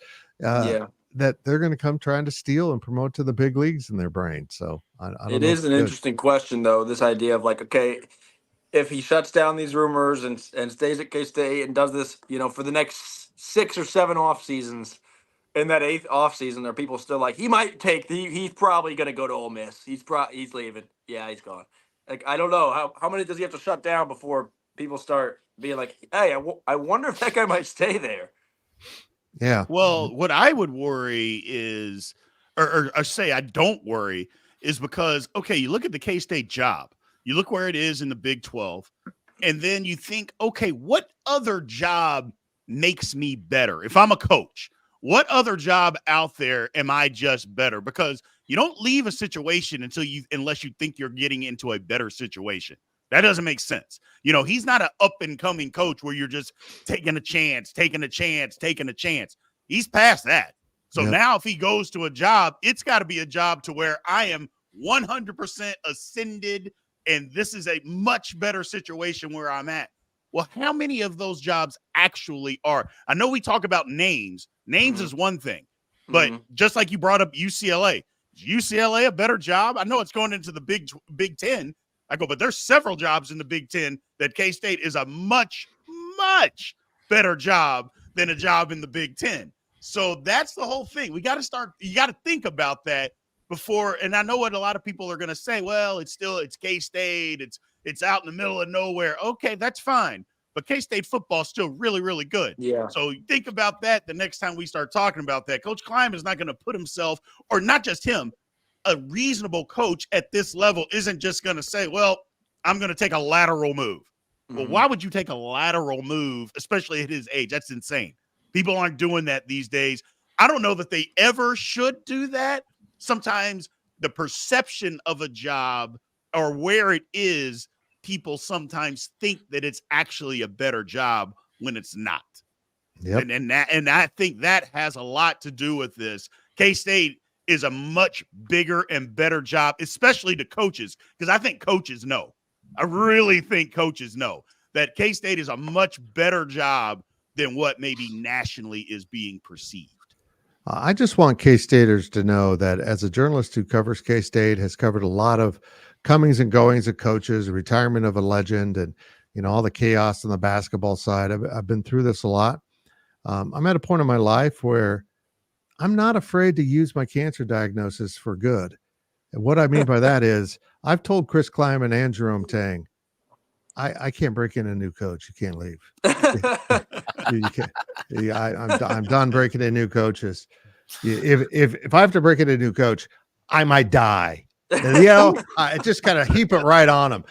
that they're going to come trying to steal and promote to the big leagues in their brain. So I don't know. It is an interesting question, though, this idea of like, okay, if he shuts down these rumors and stays at K-State and does this, for the next 6 or 7 off seasons, in that 8th off season, there are people still like, he might he's probably going to go to Ole Miss. He's leaving. Yeah, he's gone. Like, I don't know. How many does he have to shut down before people start being like, hey, I wonder if that guy might stay there? Yeah. Well, what I would worry is, or say I don't worry, is because, okay, you look at the K-State job. You look where it is in the Big 12, and then you think, okay, what other job makes me better? If I'm a coach, what other job out there am I just better? Because you don't leave a situation unless you think you're getting into a better situation. That doesn't make sense. He's not an up and coming coach where you're just taking a chance. He's past that. So now if he goes to a job, it's got to be a job to where I am 100% ascended, and this is a much better situation where I'm at. Well, how many of those jobs actually are? I know we talk about names. Names is one thing, but just like you brought up UCLA, is UCLA a better job? I know it's going into the Big Ten. I go, but there's several jobs in the Big Ten that K-State is a much, much better job than a job in the Big Ten. So that's the whole thing. You got to think about that before. And I know what a lot of people are going to say. Well, it's K-State. It's out in the middle of nowhere. Okay, that's fine. But K-State football is still really, really good. Yeah. So think about that the next time we start talking about that. Coach Klieman is not going to put himself, or not just him, a reasonable coach at this level isn't just going to say, well, I'm going to take a lateral move. Well, why would you take a lateral move, especially at his age? That's insane. People aren't doing that these days. I don't know that they ever should do that. Sometimes the perception of a job or where it is, people sometimes think that it's actually a better job when it's not. Yep. And I think that has a lot to do with this. K-State is a much bigger and better job, especially to coaches, because I think coaches know. I really think coaches know that K-State is a much better job than what maybe nationally is being perceived. I just want K-Staters to know that as a journalist who covers K-State, has covered a lot of comings and goings of coaches, retirement of a legend, and all the chaos on the basketball side. I've been through this a lot. I'm at a point in my life where I'm not afraid to use my cancer diagnosis for good. And what I mean by that is I've told Chris Klieman and Jerome Tang, I can't break in a new coach. You can't leave. You can't. I'm done breaking in new coaches. If I have to break in a new coach, I might die. I just kind of heap it right on them.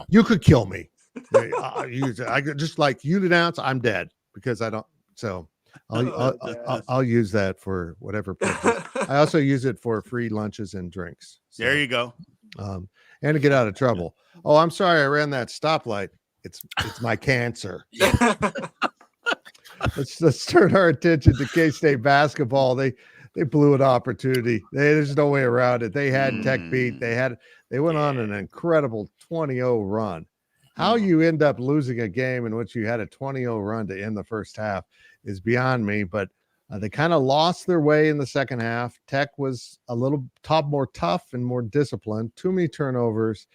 You could kill me. I just like you announce I'm dead because I don't. So I'll use that for whatever purpose. I also use it for free lunches and drinks. So, there you go. And to get out of trouble. Oh, I'm sorry, I ran that stoplight. It's my cancer. Let's turn our attention to K-State basketball. They blew an opportunity. There's no way around it. They had Tech beat. They went on an incredible 20-0 run. How you end up losing a game in which you had a 20-0 run to end the first half is beyond me, but they kind of lost their way in the second half. Tech was a little more tough and more disciplined. Too many turnovers.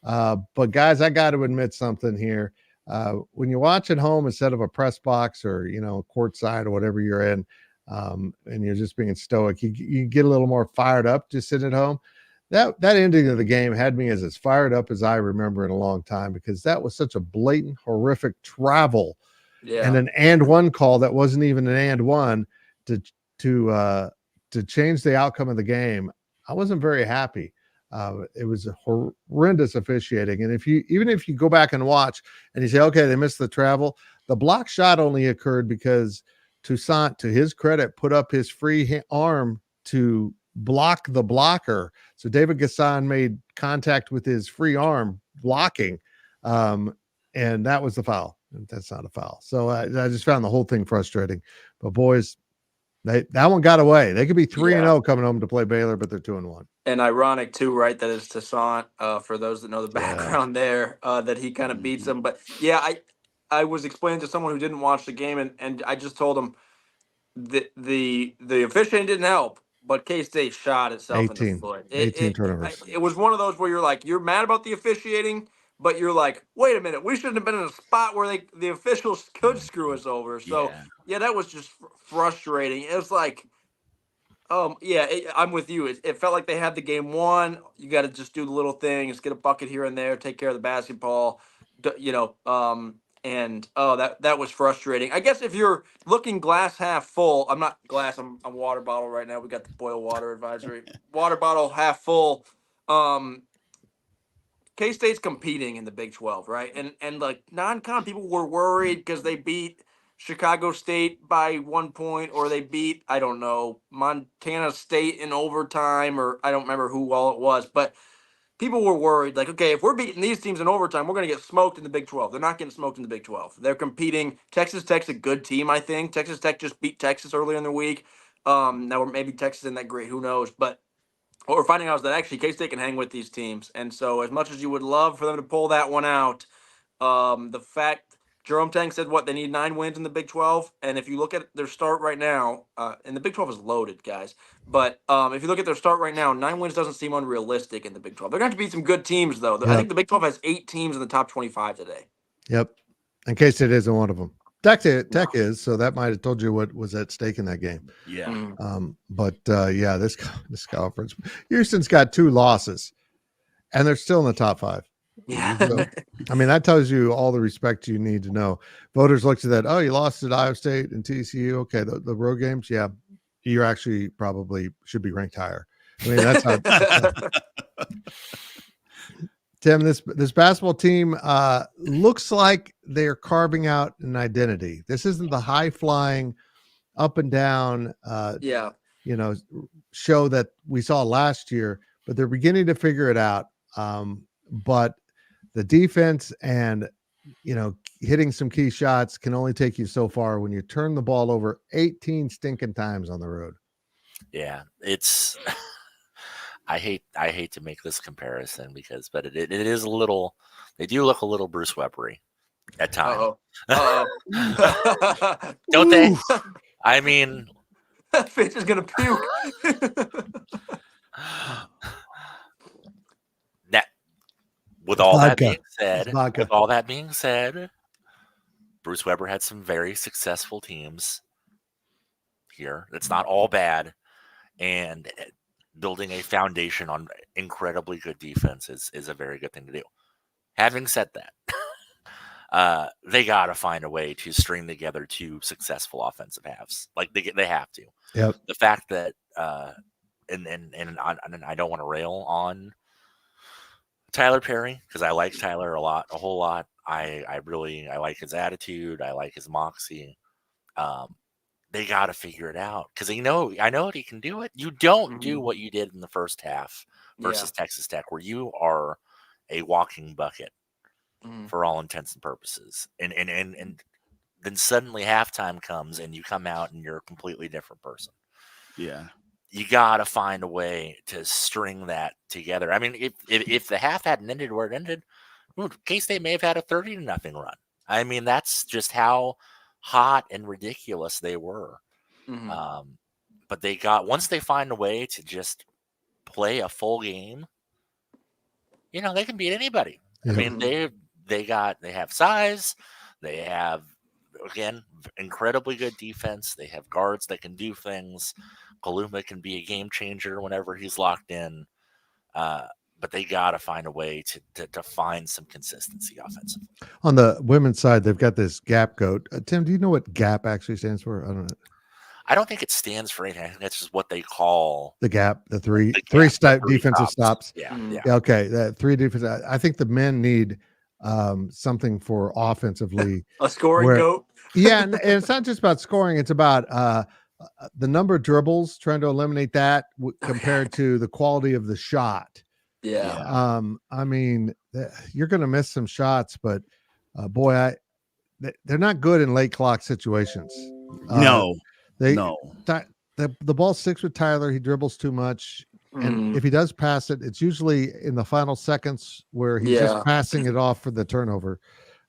But guys, I got to admit something here. When you watch at home instead of a press box or, courtside or whatever you're in, and you're just being stoic, you get a little more fired up just sitting at home. That ending of the game had me as fired up as I remember in a long time, because that was such a blatant, horrific travel. Yeah. And an and one call that wasn't even an and one to change the outcome of the game. I wasn't very happy. It was horrendous officiating. And even if you go back and watch and you say, okay, they missed the travel, the block shot only occurred because Toussaint, to his credit, put up his free arm to block the blocker. So David Gasson made contact with his free arm blocking. And that was the foul. That's not a foul. So I just found the whole thing frustrating. But boys, that one got away. They could be 3-0 coming home to play Baylor, but they're 2-1. And ironic too, right? That it's Toussaint, for those that know the background there, that he kind of beats them. But yeah, I was explaining to someone who didn't watch the game, and I just told him that the officiating didn't help, but K-State shot itself in the foot. 18 turnovers. It was one of those where you're mad about the officiating, but you're like, wait a minute, we shouldn't have been in a spot where the officials could screw us over. So yeah, that was just frustrating. It was like, I'm with you. It felt like they had the game won. You got to just do the little things, get a bucket here and there, take care of the basketball, and that was frustrating. I guess if you're looking glass half full, I'm not glass. I'm water bottle right now. We got the boil water advisory. Water bottle half full. K-State's competing in the Big 12, right? And like non-con people were worried because they beat Chicago State by 1 point, or they beat, I don't know, Montana State in overtime, or I don't remember who all it was, but people were worried, like, okay, if we're beating these teams in overtime, we're going to get smoked in the Big 12. They're not getting smoked in the Big 12. They're competing. Texas Tech's a good team, I think. Texas Tech just beat Texas earlier in the week. Now maybe Texas isn't that great, who knows, but what we're finding out is that actually K-State can hang with these teams. And so as much as you would love for them to pull that one out, the fact Jerome Tang said they need 9 wins in the Big 12. And if you look at their start right now, and the Big 12 is loaded, guys. But if you look at their start right now, 9 wins doesn't seem unrealistic in the Big 12. They're going to beat some good teams, though. Yep. I think the Big 12 has 8 teams in the top 25 today. Yep. And K-State isn't one of them. Tech is, so that might have told you what was at stake in that game. Yeah. But this conference, Houston's got 2 losses, and they're still in the top 5. Yeah. So, I mean, that tells you all the respect you need to know. Voters looked at that. Oh, you lost at Iowa State and TCU. Okay, the road games. Yeah, you actually probably should be ranked higher. I mean, that's how. Tim, this basketball team looks like they're carving out an identity. This isn't the high flying, up and down, show that we saw last year, but they're beginning to figure it out. But the defense and hitting some key shots can only take you so far when you turn the ball over 18 stinking times on the road. Yeah, it's. I hate to make this comparison but it is a little. They do look a little Bruce Webbery at times. Don't they? I mean, Fitch is gonna puke. With all that being said, Bruce Weber had some very successful teams here. It's not all bad, and building a foundation on incredibly good defense is a very good thing to do. Having said that, they got to find a way to string together 2 successful offensive halves. Like they have to. Yep. The fact that and I don't want to rail on Tyler Perry because I like Tyler a whole lot. I like his attitude. I like his moxie. They got to figure it out because I know that he can do it. You don't do what you did in the first half versus Texas Tech, where you are a walking bucket for all intents and purposes. And then suddenly halftime comes and you come out and you're a completely different person. Yeah. You got to find a way to string that together. I mean, if the half hadn't ended where it ended, K-State may have had a 30-0 run. I mean, that's just how hot and ridiculous they were. But once they find a way to just play a full game, they can beat anybody. Yeah. I mean, they have size. They have, again, incredibly good defense. They have guards that can do things. Kaluma can be a game changer whenever he's locked in. But they got to find a way to find some consistency offensively. On the women's side, they've got this gap goat. Tim, do you know what gap actually stands for? I don't know. I don't think it stands for anything. I think that's just what they call the gap, the three defensive stops. Yeah. Okay, that 3 defense. I think the men need something for offensively. A scoring goat. Yeah, and it's not just about scoring. It's about the number of dribbles, trying to eliminate that compared to the quality of the shot. Yeah. I mean, you're going to miss some shots, but boy, they're not good in late clock situations. The ball sticks with Tyler. He dribbles too much. And if he does pass it, it's usually in the final seconds where he's just passing it off for the turnover.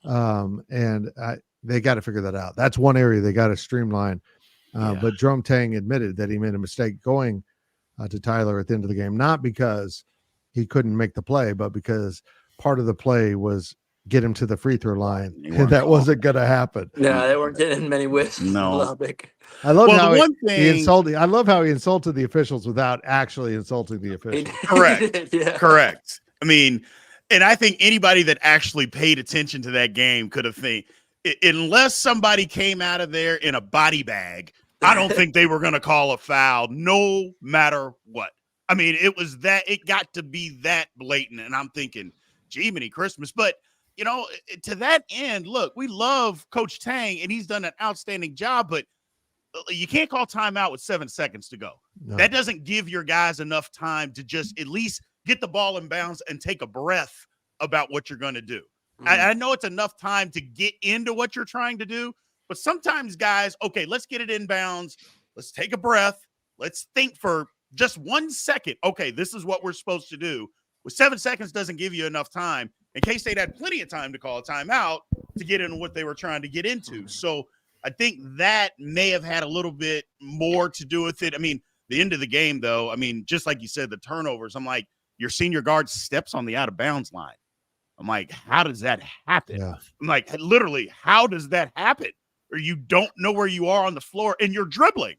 And they got to figure that out. That's one area they got to streamline. But Jerome Tang admitted that he made a mistake going to Tyler at the end of the game, not because he couldn't make the play, but because part of the play was get him to the free throw line. And that wasn't going to happen. Yeah, they weren't getting many whistles. No. I love how he insulted. I love how he insulted the officials without actually insulting the officials. Correct. Yeah. Correct. I mean, and I think anybody that actually paid attention to that game could have think, unless somebody came out of there in a body bag, I don't think they were going to call a foul no matter what. I mean, it got to be that blatant. And I'm thinking, gee, many Christmas. But, to that end, look, we love Coach Tang and he's done an outstanding job, but you can't call timeout with 7 seconds to go. No. That doesn't give your guys enough time to just at least get the ball in bounds and take a breath about what you're going to do. I know it's enough time to get into what you're trying to do, but sometimes guys, okay, let's get it in bounds. Let's take a breath. Let's think for just 1 second. Okay, this is what we're supposed to do. With 7 seconds doesn't give you enough time. And K-State had plenty of time to call a timeout to get into what they were trying to get into. So I think that may have had a little bit more to do with it. I mean, the end of the game, though, I mean, just like you said, the turnovers, I'm like, your senior guard steps on the out of bounds line. I'm like, how does that happen? Yeah. I'm like, literally, how does that happen? or you don't know where you are on the floor and you're dribbling.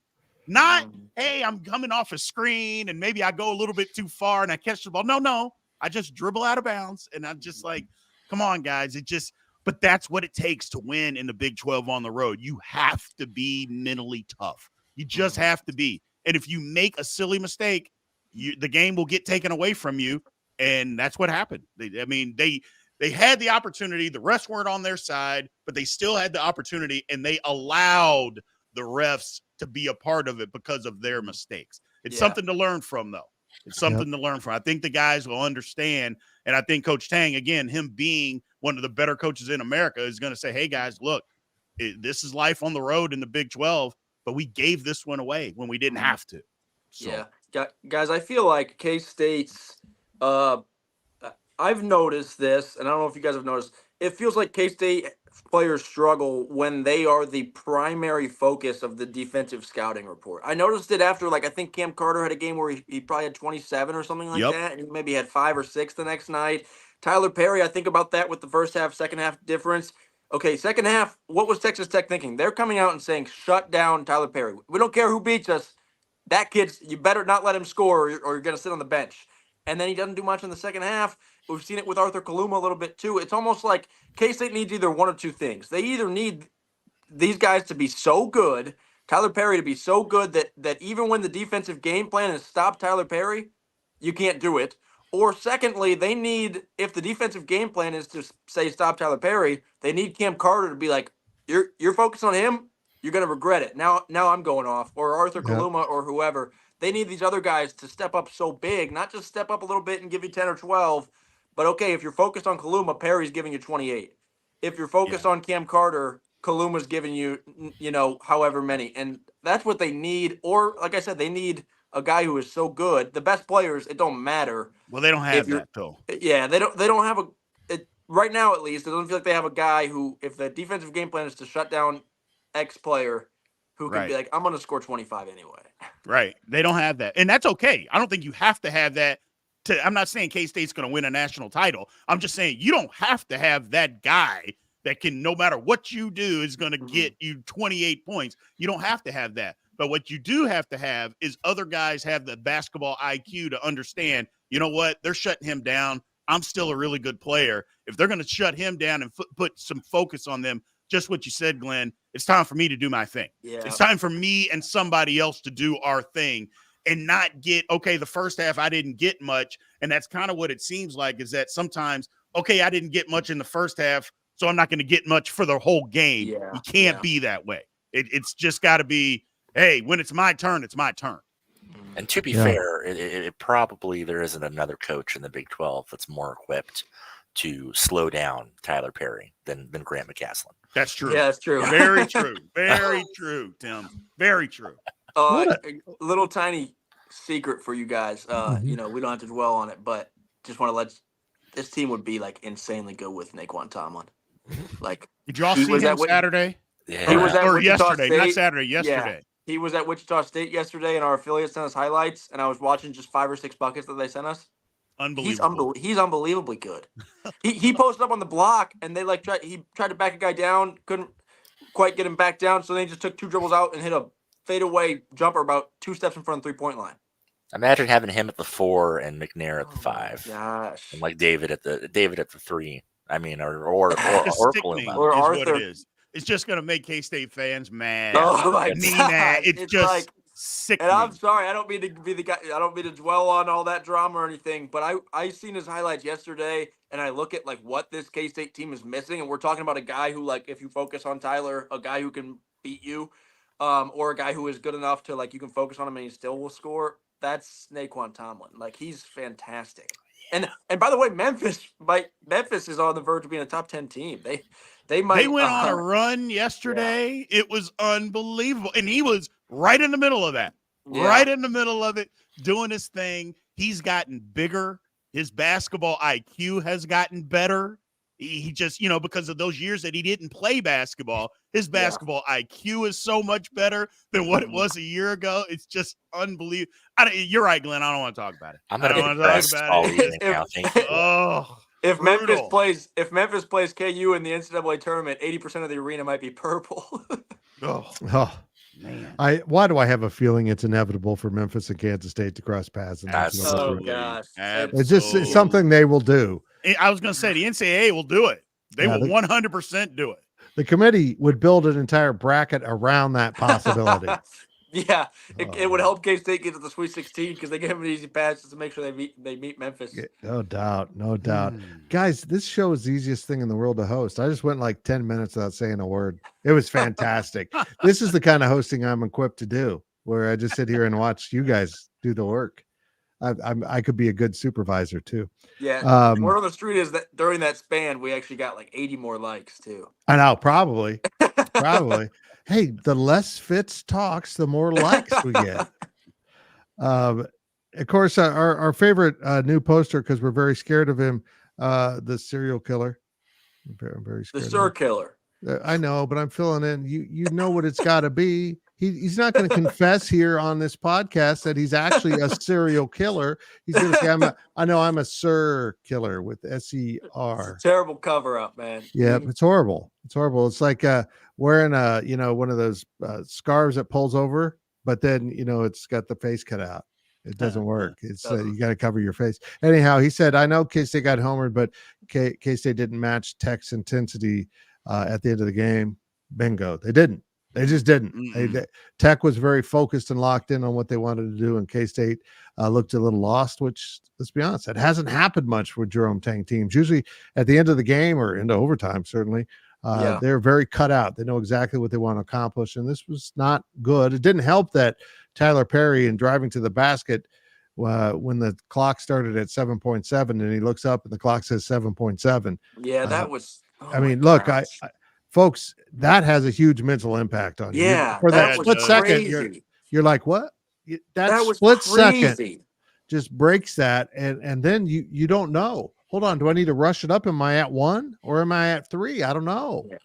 Not, hey, I'm coming off a screen and maybe I go a little bit too far and I catch the ball. No. I just dribble out of bounds. And I'm just like, come on, guys. But that's what it takes to win in the Big 12 on the road. You have to be mentally tough. You just have to be. And if you make a silly mistake, the game will get taken away from you. And that's what happened. They had the opportunity. The refs weren't on their side, but they still had the opportunity, and they allowed the refs to be a part of it because of their mistakes. It's something to learn from, though. It's something to learn from. I think the guys will understand, and I think Coach Tang, again, him being one of the better coaches in America, is going to say, hey, guys, look, this is life on the road in the Big 12, but we gave this one away when we didn't have to. So. Yeah. Guys, I feel like K-State's I've noticed this, and I don't know if you guys have noticed, it feels like K-State players struggle when they are the primary focus of the defensive scouting report. I noticed it after, I think Cam Carter had a game where he probably had 27 or something like that, and he maybe had 5 or 6 the next night. Tyler Perry, I think about that with the first half, second half difference. Okay, second half, what was Texas Tech thinking? They're coming out and saying, shut down Tyler Perry. We don't care who beats us. That kid's, you better not let him score or you're going to sit on the bench. And then he doesn't do much in the second half. We've seen it with Arthur Kaluma a little bit too. It's almost like K-State needs either one of two things. They either need these guys to be so good, Tyler Perry to be so good that even when the defensive game plan is stop Tyler Perry, you can't do it. Or secondly, they need, if the defensive game plan is to say stop Tyler Perry, they need Cam Carter to be like, you're focused on him, you're going to regret it. Now I'm going off. Or Arthur Kaluma or whoever. They need these other guys to step up so big, not just step up a little bit and give you 10 or 12, but okay, if you're focused on Kaluma, Perry's giving you 28. If you're focused on Cam Carter, Kaluma's giving you, however many. And that's what they need. Or, like I said, they need a guy who is so good. The best players, it don't matter. Well, they don't have that, though. Yeah, they don't have right now at least, it doesn't feel like they have a guy who, if the defensive game plan is to shut down X player, who can be like, I'm going to score 25 anyway. Right. They don't have that. And that's okay. I don't think you have to have that. I'm not saying K-State's going to win a national title. I'm just saying you don't have to have that guy that can, no matter what you do, is going to get you 28 points. You don't have to have that. But what you do have to have is other guys have the basketball IQ to understand, you know what, they're shutting him down. I'm still a really good player. If they're going to shut him down and put some focus on them, just what you said, Glenn, it's time for me to do my thing. Yeah. It's time for me and somebody else to do our thing and not get, okay, the first half I didn't get much. And that's kind of what it seems like, is that sometimes, okay, I didn't get much in the first half, so I'm not going to get much for the whole game. Yeah. You can't be that way. It's just got to be, hey, when it's my turn, it's my turn. And to be fair, it probably there isn't another coach in the Big 12 that's more equipped to slow down Tyler Perry than Grant McCasland. That's true. Yeah, that's true. Very true. Very true, Tim. Very true. A little tiny secret for you guys. We don't have to dwell on it, but just want to this team would be insanely good with Naquan Tomlin. Did y'all see him Saturday? Yeah. He was at Wichita yesterday, State. not Saturday, yesterday. Yeah. He was at Wichita State yesterday, and our affiliate sent us highlights, and I was watching just 5 or 6 buckets that they sent us. Unbelievable. He's unbelievably good. he posted up on the block, and they tried to back a guy down, couldn't quite get him back down, so they just took 2 dribbles out and hit a fadeaway jumper about 2 steps in front of the 3-point line. Imagine having him at the 4 and McNair at the 5. Gosh. And David at the 3. I mean, or Paluma. Or Arthur. What it is. It's just going to make K-State fans mad. Oh my God. It's just sickening. And I'm sorry, I don't mean to be the guy. I don't mean to dwell on all that drama or anything. But I seen his highlights yesterday, and I look at what this K-State team is missing, and we're talking about a guy who, if you focus on Tyler, a guy who can beat you, or a guy who is good enough to you can focus on him and he still will score. That's Naquan Tomlin. He's fantastic. And by the way, Memphis is on the verge of being a top 10 team. They went on a run yesterday. Yeah. It was unbelievable. And he was right in the middle of that. Yeah. Right in the middle of it, doing his thing. He's gotten bigger. His basketball IQ has gotten better. He just, because of those years that he didn't play basketball, his basketball IQ is so much better than what it was a year ago. It's just unbelievable. You're right, Glenn. I don't want to talk about it. I'm going to get depressed all evening now. Thank you. Oh, If Memphis Brutal. plays KU in the NCAA tournament, 80% of the arena might be purple. Oh, Oh, man. why do I have a feeling it's inevitable for Memphis and Kansas State to cross paths in the NCAA Oh tournament? gosh. It's something they will do. I was going to say the NCAA will do it. They will 100% do it. The committee would build an entire bracket around that possibility. Yeah, it would help K-State get to the Sweet 16 because they give them an easy pass just to make sure they meet Memphis. Yeah, no doubt. Guys, this show is the easiest thing in the world to host. I just went like 10 minutes without saying a word. It was fantastic. This is the kind of hosting I'm equipped to do, where I just sit here and watch you guys do the work. I could be a good supervisor too. Yeah. Word on the street is that during that span, we actually got like 80 more likes too. I know, probably. Hey, the less Fitz talks, the more likes we get. Of course, our favorite new poster, because we're very scared of him, the serial killer. I'm very scared. The Sir Killer. I know, but I'm filling in. You know what it's got to be. He's not going to confess here on this podcast that he's actually a serial killer. He's going to say, I'm a Sir Killer with SER. Terrible cover up, man. Yeah, it's horrible. It's like wearing one of those scarves that pulls over, but then it's got the face cut out. It doesn't work. It's you got to cover your face. Anyhow, he said, I know K-State got homered, but K-State didn't match Tech's intensity at the end of the game. Bingo. They didn't. They just didn't. Tech was very focused and locked in on what they wanted to do, and K-State looked a little lost, which, let's be honest, it hasn't happened much with Jerome Tang teams. Usually at the end of the game or into overtime, certainly, they're very cut out. They know exactly what they want to accomplish, and this was not good. It didn't help that Tyler Perry, in driving to the basket, when the clock started at 7.7 and he looks up and the clock says 7.7. Yeah, that was look, folks, that has a huge mental impact on you. Yeah, For that split second, you're like, what? That split second just breaks that, and then you don't know. Hold on, do I need to rush it up? Am I at 1 or am I at 3? I don't know. Yeah.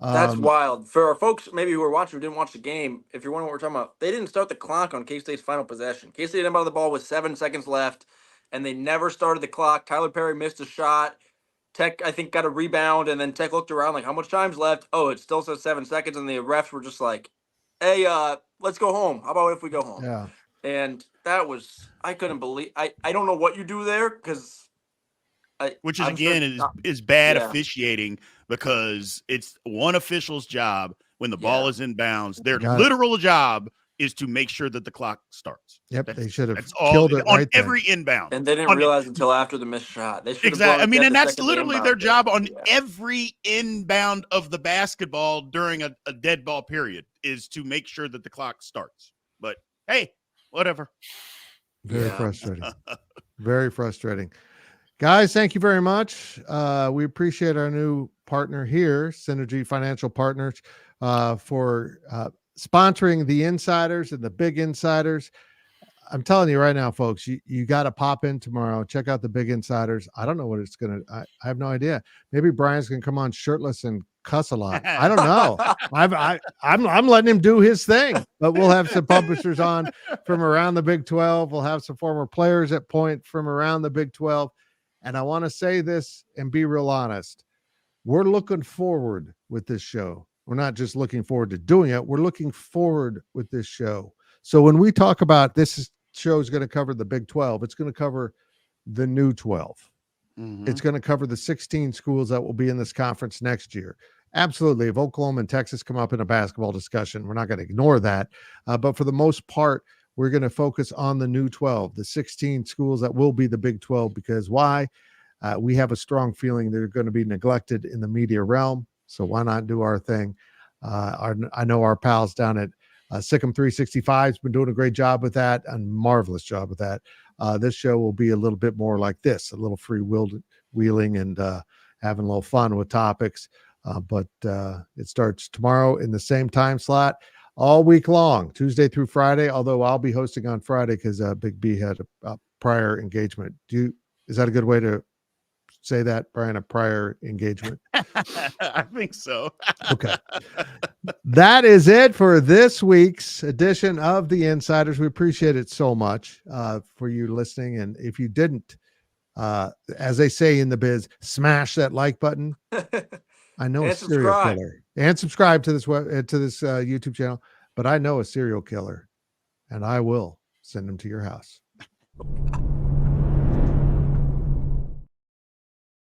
That's wild. For our folks maybe who were watching who didn't watch the game, if you're wondering what we're talking about, they didn't start the clock on K-State's final possession. K-State inbounded the ball with 7 seconds left, and they never started the clock. Tyler Perry missed a shot. Tech, I think, got a rebound, and then Tech looked around like, how much time's left? Oh, it still says 7 seconds, and the refs were just like, hey, let's go home. How about if we go home? Yeah. And that was, I couldn't believe, I don't know what you do there, because which is bad officiating, because it's one official's job when the ball is in bounds. Their literal job is to make sure that the clock starts. Yep, they should have killed it on right every inbound. And they didn't realize until after the missed shot. They should exactly. I mean, and that's literally their job on every inbound of the basketball during a dead ball period, is to make sure that the clock starts. But hey, whatever. Very frustrating. Very frustrating. Guys, thank you very much. We appreciate our new partner here, Synergy Financial Partners, for sponsoring the Insiders and the Big Insiders. I'm telling you right now, folks, you got to pop in tomorrow. Check out the Big Insiders. I don't know what it's going to, I have no idea. Maybe Brian's going to come on shirtless and cuss a lot. I don't know. I'm letting him do his thing, but we'll have some publishers on from around the Big 12. We'll have some former players at point from around the Big 12. And I want to say this and be real honest. We're looking forward with this show. We're not just looking forward to doing it. We're looking forward with this show. So when we talk about this show is going to cover the Big 12, it's going to cover the new 12. Mm-hmm. It's going to cover the 16 schools that will be in this conference next year. Absolutely. If Oklahoma and Texas come up in a basketball discussion, we're not going to ignore that. But for the most part, we're going to focus on the new 12, the 16 schools that will be the Big 12, because why? We have a strong feeling they're going to be neglected in the media realm. So why not do our thing? I know our pals down at Sikkim 365 has been doing a great job with that, a marvelous job with that. This show will be a little bit more like this, a little freewheeling and having a little fun with topics. But it starts tomorrow in the same time slot, all week long, Tuesday through Friday, although I'll be hosting on Friday because Big B had a prior engagement. Is that a good way to say that, Brian, a prior engagement? I think so. Okay. That is it for this week's edition of The Insiders. We appreciate it so much for you listening. And if you didn't As they say in the biz, smash that like button. I know And a serial subscribe. killer, and subscribe to this YouTube channel. But I know a serial killer, and I will send him to your house.